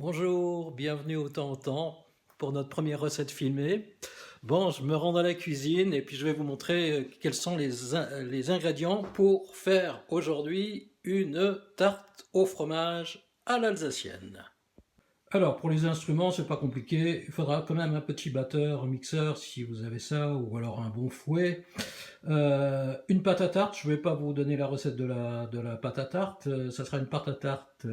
Bonjour, bienvenue au temps pour notre première recette filmée. Bon, je me rends dans la cuisine et puis je vais vous montrer quels sont les ingrédients pour faire aujourd'hui une tarte au fromage à l'alsacienne. Alors pour les instruments, c'est pas compliqué, il faudra quand même un petit batteur, un mixeur si vous avez ça, ou alors un bon fouet. Une pâte à tarte, je ne vais pas vous donner la recette de la pâte à tarte, ça sera une pâte à tarte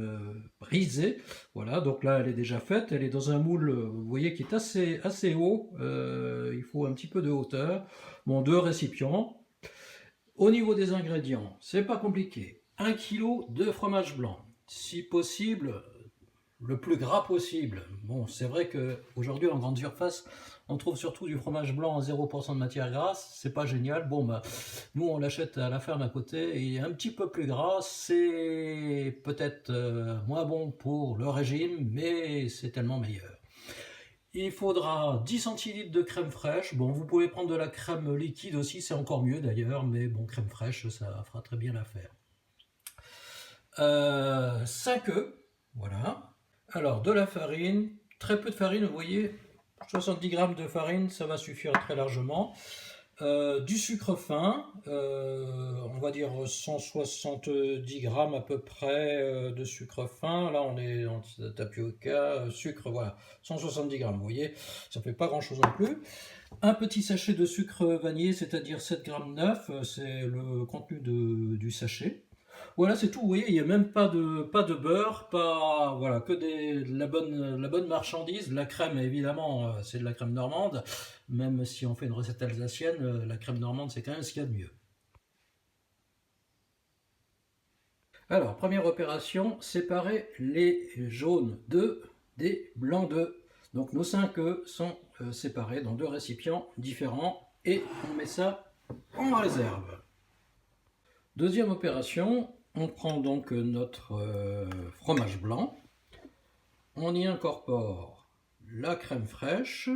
brisée. Voilà, donc là elle est déjà faite, elle est dans un moule, vous voyez, qui est assez haut, il faut un petit peu de hauteur. Bon, 2 récipients. Au niveau des ingrédients, c'est pas compliqué. 1 kg de fromage blanc, si possible, le plus gras possible. Bon, c'est vrai qu'aujourd'hui en grande surface, on trouve surtout du fromage blanc à 0% de matière grasse, c'est pas génial. Bon, bah, nous on l'achète à la ferme à côté, et il est un petit peu plus gras, c'est peut-être moins bon pour le régime, mais c'est tellement meilleur. Il faudra 10 centilitres de crème fraîche. Bon, vous pouvez prendre de la crème liquide aussi, c'est encore mieux d'ailleurs, mais bon, crème fraîche, ça fera très bien l'affaire. 5 œufs, voilà. Alors, de la farine, très peu de farine, vous voyez, 70 grammes de farine, ça va suffire très largement. Du sucre fin, on va dire 170 grammes à peu près de sucre fin. Là, on est en tapioca, sucre, voilà, 170 grammes, vous voyez, ça fait pas grand chose non plus. Un petit sachet de sucre vanillé, c'est-à-dire 7 grammes 9, c'est le contenu du sachet. Voilà, c'est tout. Vous voyez, il n'y a même pas de beurre, voilà, que de la bonne marchandise. La crème, évidemment, c'est de la crème normande. Même si on fait une recette alsacienne, la crème normande, c'est quand même ce qu'il y a de mieux. Alors, première opération, séparer les jaunes d'œufs des blancs d'œufs. Donc, nos 5 œufs sont séparés dans 2 récipients différents et on met ça en réserve. Deuxième opération, on prend donc notre fromage blanc, on y incorpore la crème fraîche,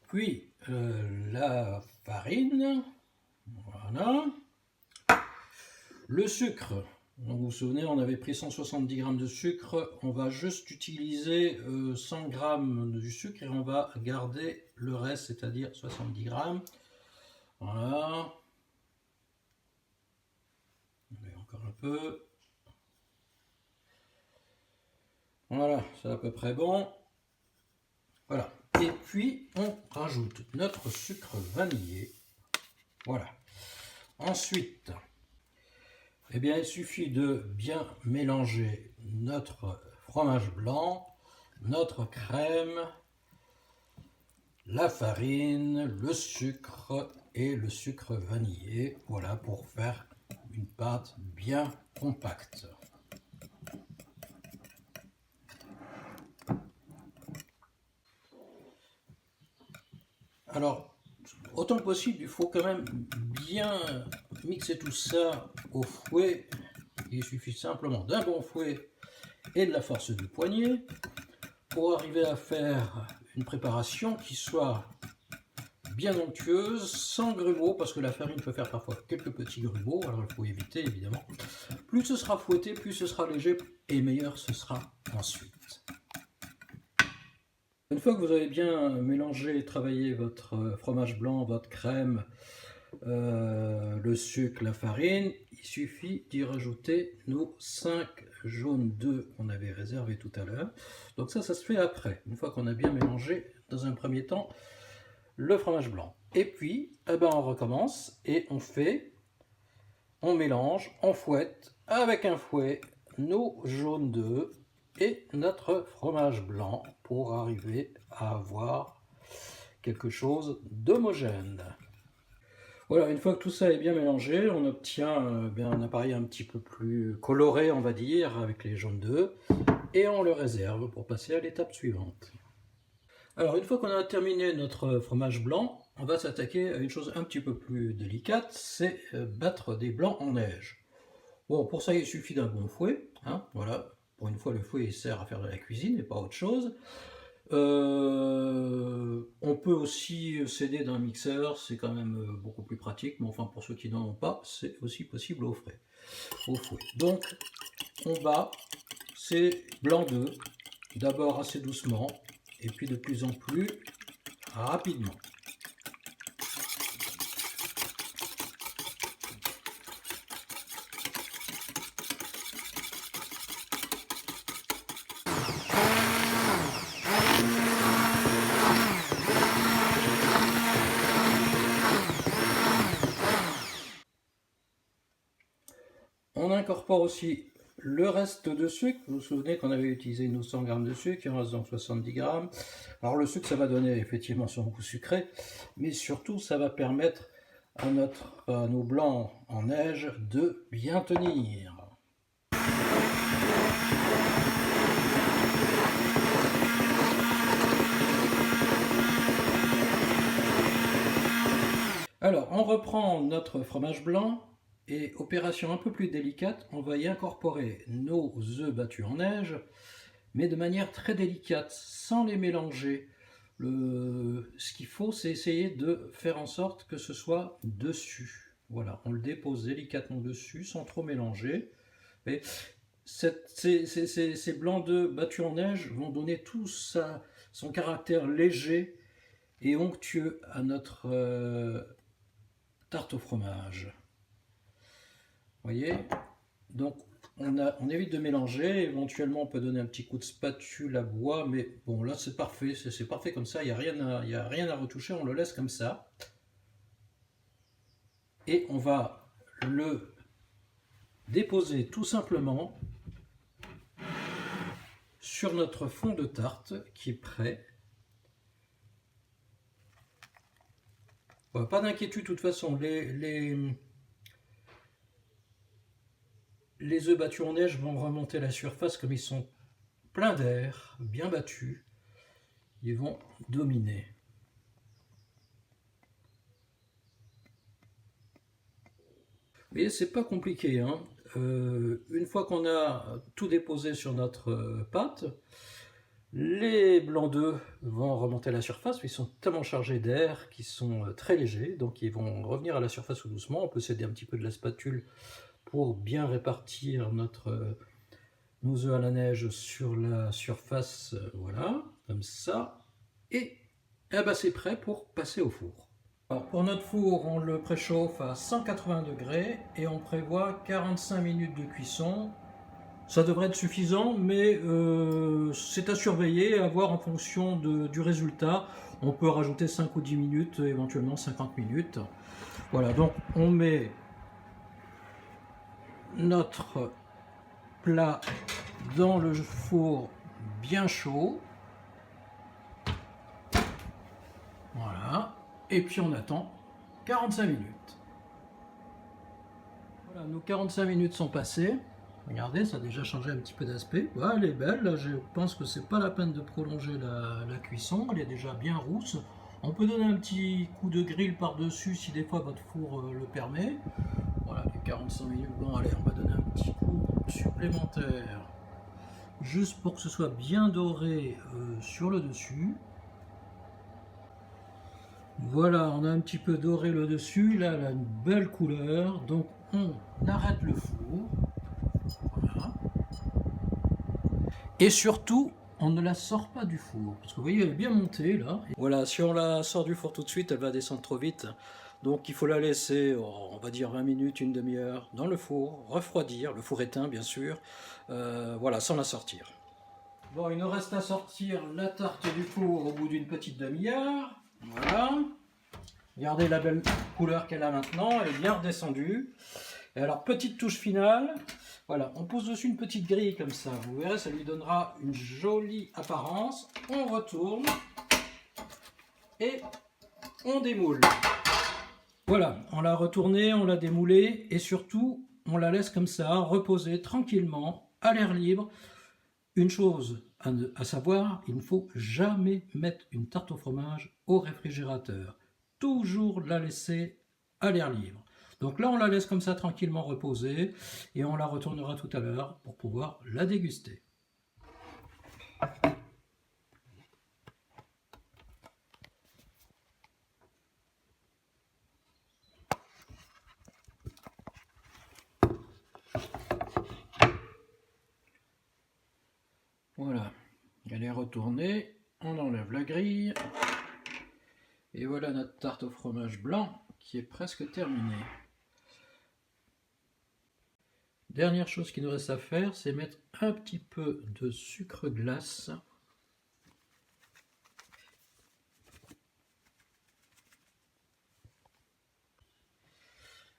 puis la farine, voilà, le sucre. Donc vous vous souvenez, on avait pris 170 grammes de sucre, on va juste utiliser 100 grammes du sucre et on va garder le reste, c'est-à-dire 70 grammes. Voilà. Encore un peu. Voilà, c'est à peu près bon. Voilà. Et puis, on rajoute notre sucre vanillé. Voilà. Ensuite, eh bien, il suffit de bien mélanger notre fromage blanc, notre crème, la farine, le sucre et le sucre vanillé. Voilà, pour faire une pâte bien compacte. Alors, autant que possible, il faut quand même bien mixer tout ça au fouet. Il suffit simplement d'un bon fouet et de la force du poignet pour arriver à faire une préparation qui soit bien onctueuse, sans grumeaux, parce que la farine peut faire parfois quelques petits grumeaux, alors il faut éviter évidemment. Plus ce sera fouetté, plus ce sera léger et meilleur ce sera ensuite. Une fois que vous avez bien mélangé et travaillé votre fromage blanc, votre crème, le sucre, la farine, il suffit d'y rajouter nos 5 jaunes d'œufs qu'on avait réservés tout à l'heure. Donc ça se fait après, une fois qu'on a bien mélangé dans un premier temps le fromage blanc. Et puis, eh ben, on recommence et on mélange, on fouette avec un fouet nos jaunes d'œufs et notre fromage blanc pour arriver à avoir quelque chose d'homogène. Voilà, une fois que tout ça est bien mélangé, on obtient un appareil un petit peu plus coloré, on va dire, avec les jaunes d'œufs, et on le réserve pour passer à l'étape suivante. Alors, une fois qu'on a terminé notre fromage blanc, on va s'attaquer à une chose un petit peu plus délicate, c'est battre des blancs en neige. Bon, pour ça, il suffit d'un bon fouet, hein, voilà. Pour une fois, le fouet il sert à faire de la cuisine et pas autre chose. On peut aussi s'aider d'un mixeur, c'est quand même beaucoup plus pratique, mais enfin pour ceux qui n'en ont pas, c'est aussi possible au fouet. Donc on bat c'est blanc d'œuf, d'abord assez doucement, et puis de plus en plus rapidement. On incorpore aussi le reste de sucre. Vous vous souvenez qu'on avait utilisé nos 100 g de sucre, il en reste donc 70 g. Alors le sucre, ça va donner effectivement son goût sucré, mais surtout ça va permettre à nos blancs en neige de bien tenir. Alors on reprend notre fromage blanc. Et opération un peu plus délicate, on va y incorporer nos œufs battus en neige, mais de manière très délicate, sans les mélanger. Ce qu'il faut, c'est essayer de faire en sorte que ce soit dessus. Voilà, on le dépose délicatement dessus, sans trop mélanger. Et ces blancs d'œufs battus en neige vont donner tout son caractère léger et onctueux à notre tarte au fromage. Voyez, donc on évite de mélanger. Éventuellement on peut donner un petit coup de spatule à bois, mais bon là c'est parfait, c'est parfait comme ça, il n'y a rien à retoucher, on le laisse comme ça. Et on va le déposer tout simplement sur notre fond de tarte qui est prêt. Bon, pas d'inquiétude, de toute façon, les œufs battus en neige vont remonter à la surface comme ils sont pleins d'air, bien battus. Ils vont dominer. Vous voyez, c'est pas compliqué, hein. Une fois qu'on a tout déposé sur notre pâte, les blancs d'œufs vont remonter à la surface. Ils sont tellement chargés d'air qu'ils sont très légers, donc ils vont revenir à la surface tout doucement. On peut s'aider un petit peu de la spatule pour bien répartir nos œufs à la neige sur la surface, voilà, comme ça. Et ben c'est prêt pour passer au four. Alors, pour notre four, on le préchauffe à 180 degrés et on prévoit 45 minutes de cuisson. Ça devrait être suffisant, mais c'est à surveiller, à voir en fonction du résultat. On peut rajouter 5 ou 10 minutes, éventuellement 50 minutes. Voilà, donc on met notre plat dans le four bien chaud. Voilà. Et puis on attend 45 minutes. Voilà, nos 45 minutes sont passées. Regardez, ça a déjà changé un petit peu d'aspect. Ouais, elle est belle. Là, je pense que c'est pas la peine de prolonger la cuisson. Elle est déjà bien rousse. On peut donner un petit coup de grill par-dessus si des fois votre four le permet. Voilà, les 45 minutes. Bon, allez, on va donner un petit coup supplémentaire. Juste pour que ce soit bien doré sur le dessus. Voilà, on a un petit peu doré le dessus. Là, elle a une belle couleur. Donc, on arrête le four. Voilà. Et surtout, on ne la sort pas du four. Parce que vous voyez, elle est bien montée là. Voilà, si on la sort du four tout de suite, elle va descendre trop vite. Donc il faut la laisser, on va dire 20 minutes, une demi-heure dans le four, refroidir, le four éteint bien sûr, voilà, sans la sortir. Bon, il nous reste à sortir la tarte du four au bout d'une petite demi-heure. Voilà. Regardez la belle couleur qu'elle a maintenant, elle est bien redescendue. Et alors, petite touche finale, voilà, on pose dessus une petite grille comme ça. Vous verrez, ça lui donnera une jolie apparence. On retourne et on démoule. Voilà, on l'a retournée, on l'a démoulée et surtout, on la laisse comme ça, reposer tranquillement, à l'air libre. Une chose à savoir, il ne faut jamais mettre une tarte au fromage au réfrigérateur. Toujours la laisser à l'air libre. Donc là, on la laisse comme ça tranquillement reposer et on la retournera tout à l'heure pour pouvoir la déguster. retourner, on enlève la grille. Et voilà notre tarte au fromage blanc qui est presque terminée. Dernière chose qu'il nous reste à faire, c'est mettre un petit peu de sucre glace.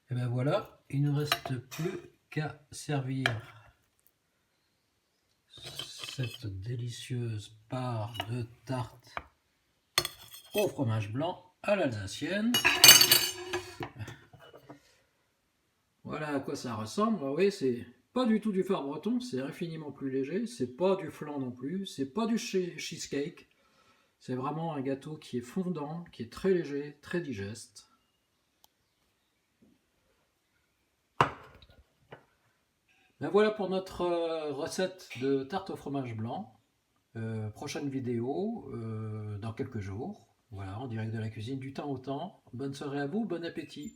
Et ben voilà, il ne reste plus qu'à servir cette délicieuse part de tarte au fromage blanc à l'alsacienne. Voilà à quoi ça ressemble. Vous voyez, c'est pas du tout du phare breton, c'est infiniment plus léger. C'est pas du flan non plus, c'est pas du cheesecake. C'est vraiment un gâteau qui est fondant, qui est très léger, très digeste. Ben voilà pour notre recette de tarte au fromage blanc. Prochaine vidéo dans quelques jours. Voilà, en direct de la cuisine du temps au temps. Bonne soirée à vous, bon appétit.